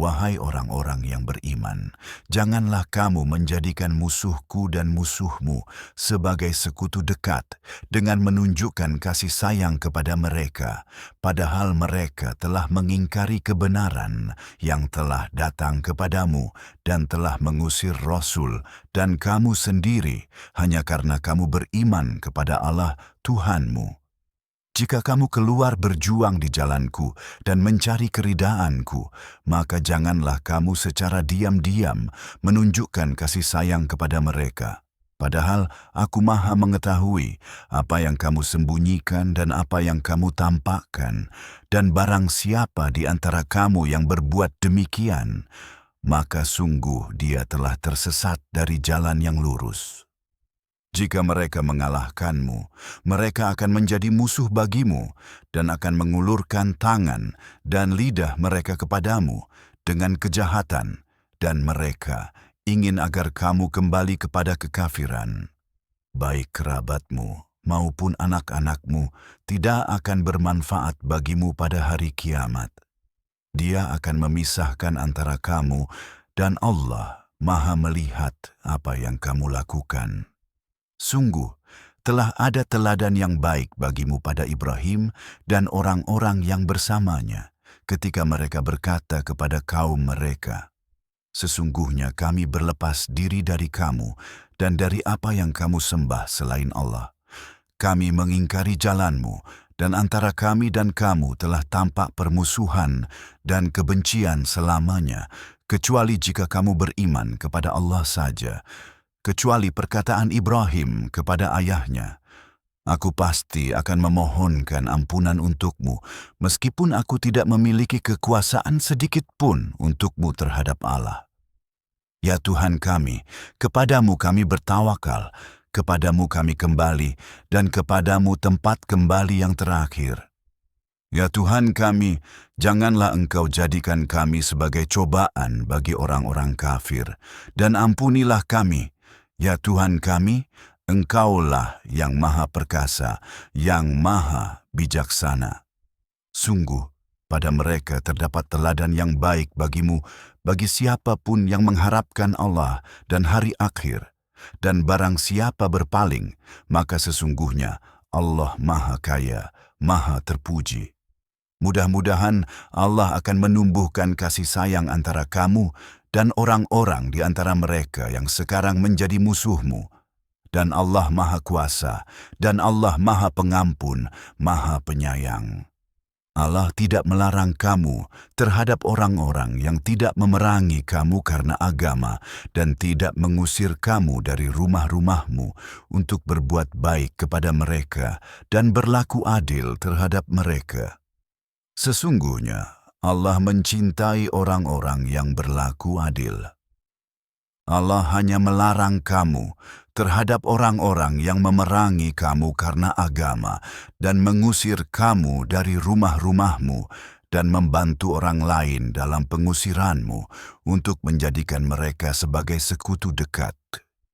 Wahai orang-orang yang beriman, janganlah kamu menjadikan musuhku dan musuhmu sebagai sekutu dekat dengan menunjukkan kasih sayang kepada mereka, padahal mereka telah mengingkari kebenaran yang telah datang kepadamu dan telah mengusir Rasul dan kamu sendiri hanya karena kamu beriman kepada Allah Tuhanmu. Jika kamu keluar berjuang di jalanku dan mencari keridaanku, maka janganlah kamu secara diam-diam menunjukkan kasih sayang kepada mereka. Padahal aku maha mengetahui apa yang kamu sembunyikan dan apa yang kamu tampakkan, dan barang siapa di antara kamu yang berbuat demikian, maka sungguh dia telah tersesat dari jalan yang lurus. Jika mereka mengalahkanmu, mereka akan menjadi musuh bagimu dan akan mengulurkan tangan dan lidah mereka kepadamu dengan kejahatan, dan mereka ingin agar kamu kembali kepada kekafiran. Baik kerabatmu maupun anak-anakmu tidak akan bermanfaat bagimu pada hari kiamat. Dia akan memisahkan antara kamu dan Allah Maha melihat apa yang kamu lakukan. Sungguh, telah ada teladan yang baik bagimu pada Ibrahim dan orang-orang yang bersamanya ketika mereka berkata kepada kaum mereka, "Sesungguhnya kami berlepas diri dari kamu dan dari apa yang kamu sembah selain Allah. Kami mengingkari jalanmu dan antara kami dan kamu telah tampak permusuhan dan kebencian selamanya, kecuali jika kamu beriman kepada Allah saja, kecuali perkataan Ibrahim kepada ayahnya, 'Aku pasti akan memohonkan ampunan untukmu, meskipun aku tidak memiliki kekuasaan sedikit pun untukmu terhadap Allah. Ya Tuhan kami, kepadamu kami bertawakal, kepadamu kami kembali, dan kepadamu tempat kembali yang terakhir. Ya Tuhan kami, janganlah Engkau jadikan kami sebagai cobaan bagi orang-orang kafir, dan ampunilah kami. Ya Tuhan kami, Engkaulah yang maha perkasa, yang maha bijaksana.' Sungguh, pada mereka terdapat teladan yang baik bagimu, bagi siapapun yang mengharapkan Allah dan hari akhir. Dan barang siapa berpaling, maka sesungguhnya Allah maha kaya, maha terpuji. Mudah-mudahan Allah akan menumbuhkan kasih sayang antara kamu dan orang-orang di antara mereka yang sekarang menjadi musuhmu. Dan Allah Maha Kuasa, dan Allah Maha Pengampun, Maha Penyayang. Allah tidak melarang kamu terhadap orang-orang yang tidak memerangi kamu karena agama dan tidak mengusir kamu dari rumah-rumahmu untuk berbuat baik kepada mereka dan berlaku adil terhadap mereka. Sesungguhnya Allah mencintai orang-orang yang berlaku adil. Allah hanya melarang kamu terhadap orang-orang yang memerangi kamu karena agama dan mengusir kamu dari rumah-rumahmu dan membantu orang lain dalam pengusiranmu untuk menjadikan mereka sebagai sekutu dekat.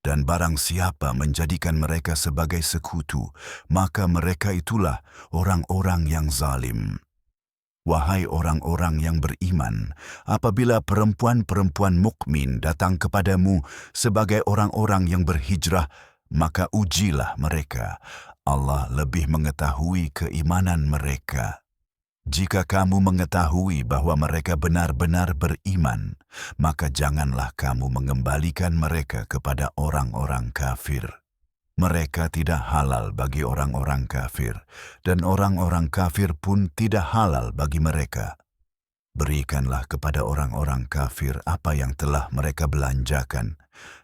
Dan barang siapa menjadikan mereka sebagai sekutu, maka mereka itulah orang-orang yang zalim. Wahai orang-orang yang beriman, apabila perempuan-perempuan mukmin datang kepadamu sebagai orang-orang yang berhijrah, maka ujilah mereka. Allah lebih mengetahui keimanan mereka. Jika kamu mengetahui bahwa mereka benar-benar beriman, maka janganlah kamu mengembalikan mereka kepada orang-orang kafir. Mereka tidak halal bagi orang-orang kafir, dan orang-orang kafir pun tidak halal bagi mereka. Berikanlah kepada orang-orang kafir apa yang telah mereka belanjakan,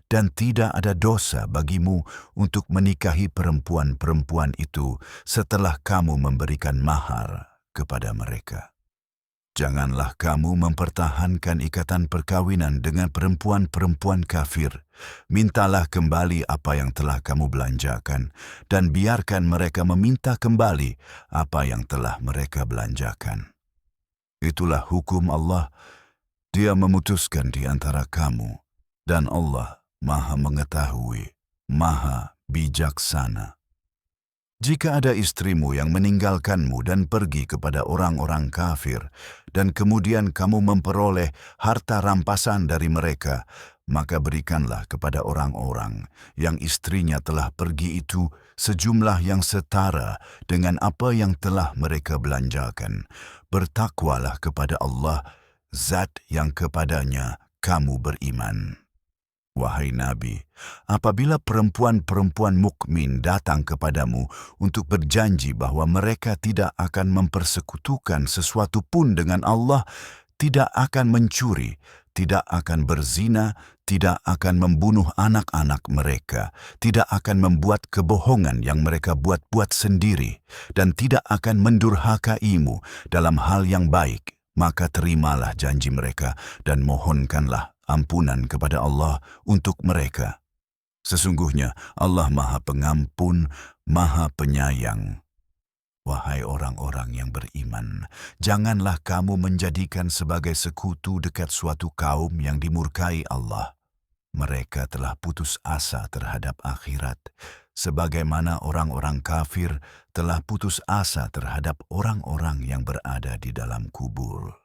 dan tidak ada dosa bagimu untuk menikahi perempuan-perempuan itu setelah kamu memberikan mahar kepada mereka. Janganlah kamu mempertahankan ikatan perkawinan dengan perempuan-perempuan kafir. Mintalah kembali apa yang telah kamu belanjakan, dan biarkan mereka meminta kembali apa yang telah mereka belanjakan. Itulah hukum Allah. Dia memutuskan di antara kamu, dan Allah Maha Mengetahui, Maha Bijaksana. Jika ada istrimu yang meninggalkanmu dan pergi kepada orang-orang kafir, dan kemudian kamu memperoleh harta rampasan dari mereka, maka berikanlah kepada orang-orang yang istrinya telah pergi itu sejumlah yang setara dengan apa yang telah mereka belanjakan. Bertakwalah kepada Allah, Zat yang kepadanya kamu beriman. Wahai Nabi, apabila perempuan-perempuan mukmin datang kepadamu untuk berjanji bahwa mereka tidak akan mempersekutukan sesuatu pun dengan Allah, tidak akan mencuri, tidak akan berzina, tidak akan membunuh anak-anak mereka, tidak akan membuat kebohongan yang mereka buat-buat sendiri, dan tidak akan mendurhakaimu dalam hal yang baik, maka terimalah janji mereka dan mohonkanlah ampunan kepada Allah untuk mereka. Sesungguhnya Allah Maha Pengampun, Maha Penyayang. Wahai orang-orang yang beriman, janganlah kamu menjadikan sebagai sekutu dekat suatu kaum yang dimurkai Allah. Mereka telah putus asa terhadap akhirat, sebagaimana orang-orang kafir telah putus asa terhadap orang-orang yang berada di dalam kubur.